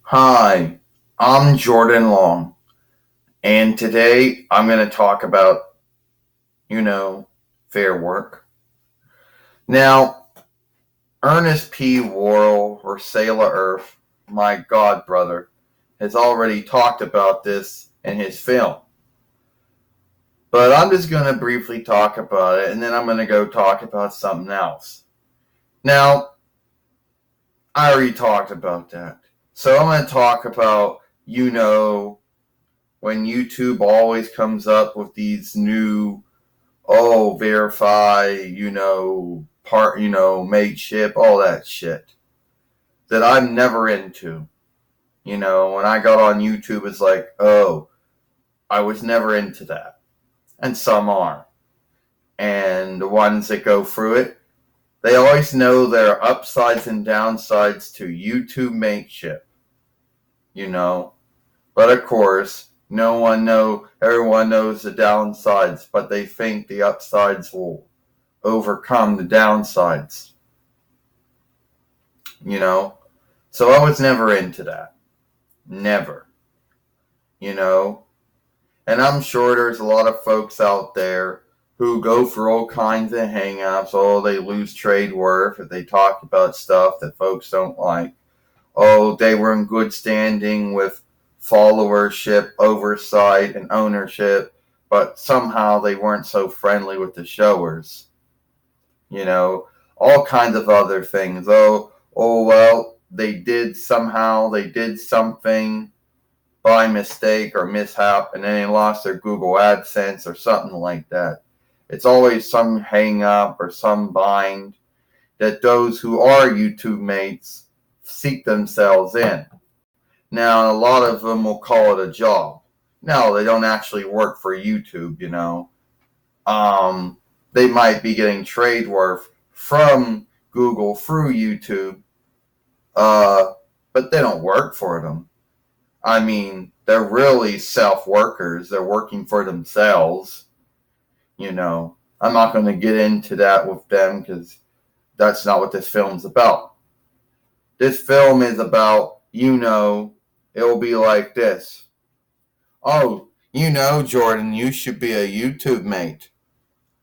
Hi, I'm Jordan Long, and today I'm going to talk about, fair work. Now, Ernest P. Worrell, or Sailor Earth, my god brother, has already talked about this in his film. But I'm just going to briefly talk about it, and then I'm going to go talk about something else. Now, I already talked about that. So I'm going to talk about, when YouTube always comes up with these new, verify, Mateship, all that shit that I'm never into. When I got on YouTube, it's like, I was never into that. And some are. And the ones that go through it, they always know there are upsides and downsides to YouTube Mateship. But of course, everyone knows the downsides, but they think the upsides will overcome the downsides. So I was never into that. Never. And I'm sure there's a lot of folks out there who go for all kinds of hang-ups. They lose trade worth if they talk about stuff that folks don't like. They were in good standing with followership, oversight, and ownership, but somehow they weren't so friendly with the showers. All kinds of other things. They did something by mistake or mishap, and then they lost their Google AdSense or something like that. It's always some hang up or some bind that those who are YouTube mates seek themselves in. Now, a lot of them will call it a job. No, they don't actually work for YouTube, They might be getting trade worth from Google through YouTube, but they don't work for them. I mean, they're really self-workers. They're working for themselves. I'm not going to get into that with them because that's not what this film's about. This film is about, it'll be like this. Jordan, you should be a YouTube mate.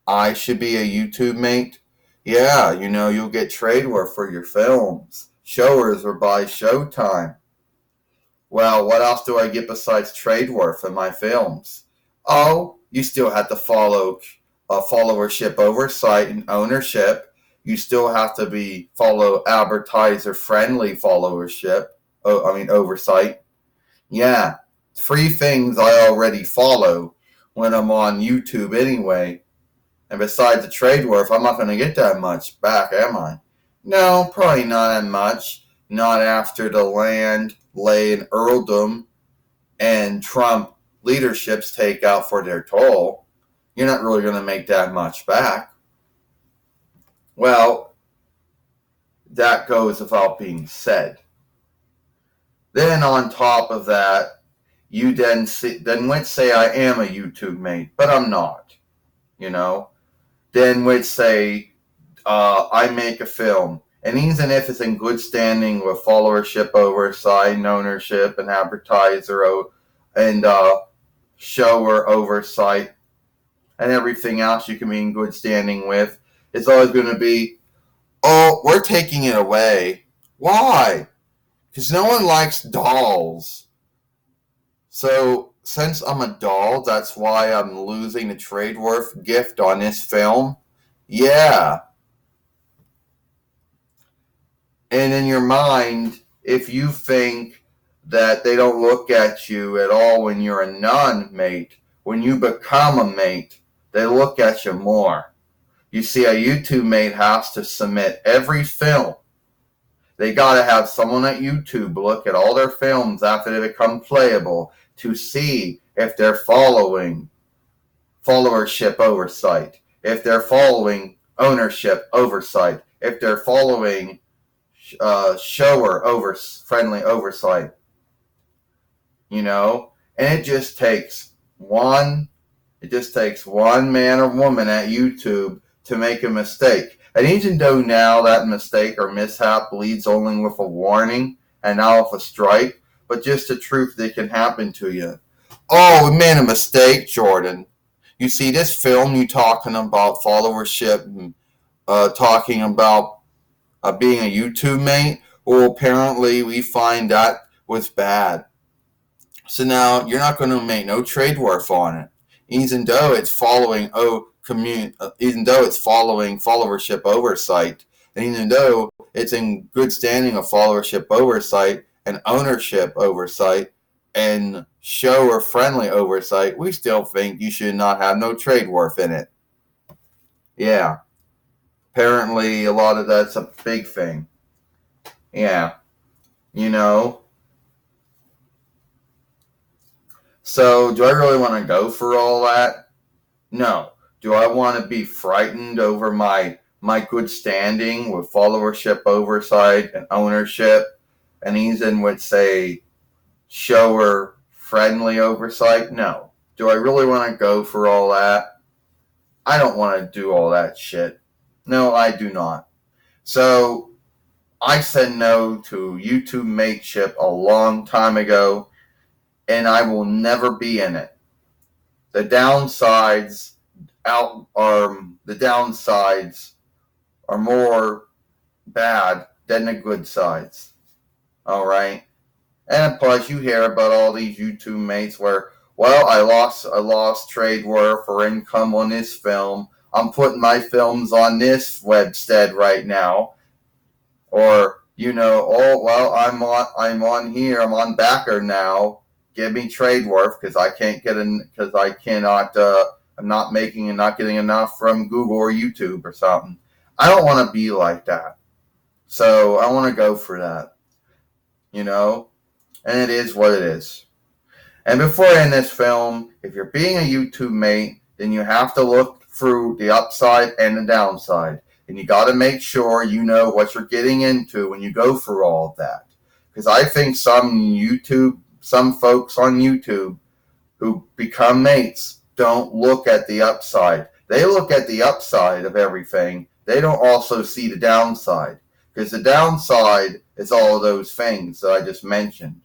I should be a YouTube mate? Yeah, you'll get trade work for your films. Showers or buy Showtime. Well, what else do I get besides trade work for my films? You still have to follow followership oversight and ownership. You still have to follow advertiser-friendly followership. Oversight. Yeah, 3 things I already follow when I'm on YouTube anyway. And besides the trade worth, I'm not going to get that much back, am I? No, probably not that much. Not after the land, and earldom and Trump leaderships take out for their toll. You're not really going to make that much back. Well, that goes without being said. Then on top of that, you then let's say I am a YouTube mate, but I'm not. Then let's say I make a film, and even if it's in good standing with followership oversight and ownership and advertiser and shower oversight and everything else you can be in good standing with, it's always going to be, we're taking it away. Why? Because no one likes dolls. So since I'm a doll, that's why I'm losing the trade worth gift on this film. Yeah. And in your mind, if you think that they don't look at you at all when you're a non-mate, when you become a mate, they look at you more. You see, a YouTube mate has to submit every film. They got to have someone at YouTube look at all their films after they become playable to see if they're following followership oversight, if they're following ownership oversight, if they're following friendly oversight. And it just takes It just takes one man or woman at YouTube to make a mistake. And even though now that mistake or mishap leads only with a warning and not with a strike, but just the truth that can happen to you. Oh, we made a mistake, Jordan. You see, this film you talking about followership and talking about being a YouTube mate, well, apparently we find that was bad. So now you're not going to make no trade worth on it, even though it's following even though it's following followership oversight, and even though it's in good standing of followership oversight and ownership oversight and shower friendly oversight, we still think you should not have no trade worth in it. Yeah, apparently a lot of that's a big thing. Yeah, you know. So do I really want to go for all that? No. Do I want to be frightened over my good standing with followership oversight and ownership, and even with, say, shower friendly oversight? No. Do I really want to go for all that? I don't want to do all that shit. No, I do not. So I said no to YouTube Mateship a long time ago, and I will never be in it. The downsides are more bad than the good sides. All right, and plus you hear about all these YouTube mates where, well, I lost trade worth or income on this film. I'm putting my films on this webstead right now, or oh well, I'm on here. I'm on backer now. Give me trade worth because I can't get in because I cannot. I'm not making and not getting enough from Google or YouTube or something. I don't want to be like that. So I want to go for that. And it is what it is. And before I end this film, if you're being a YouTube mate, then you have to look through the upside and the downside. And you got to make sure you know what you're getting into when you go through all of that. Because I think some folks on YouTube who become mates don't look at the upside. They look at the upside of everything. They don't also see the downside. Because the downside is all of those things that I just mentioned.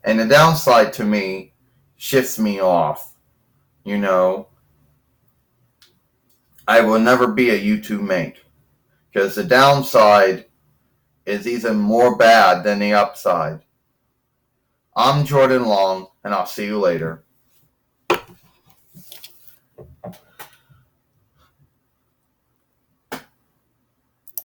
And the downside to me shifts me off. I will never be a YouTube mate. Because the downside is even more bad than the upside. I'm Jordan Long, and I'll see you later.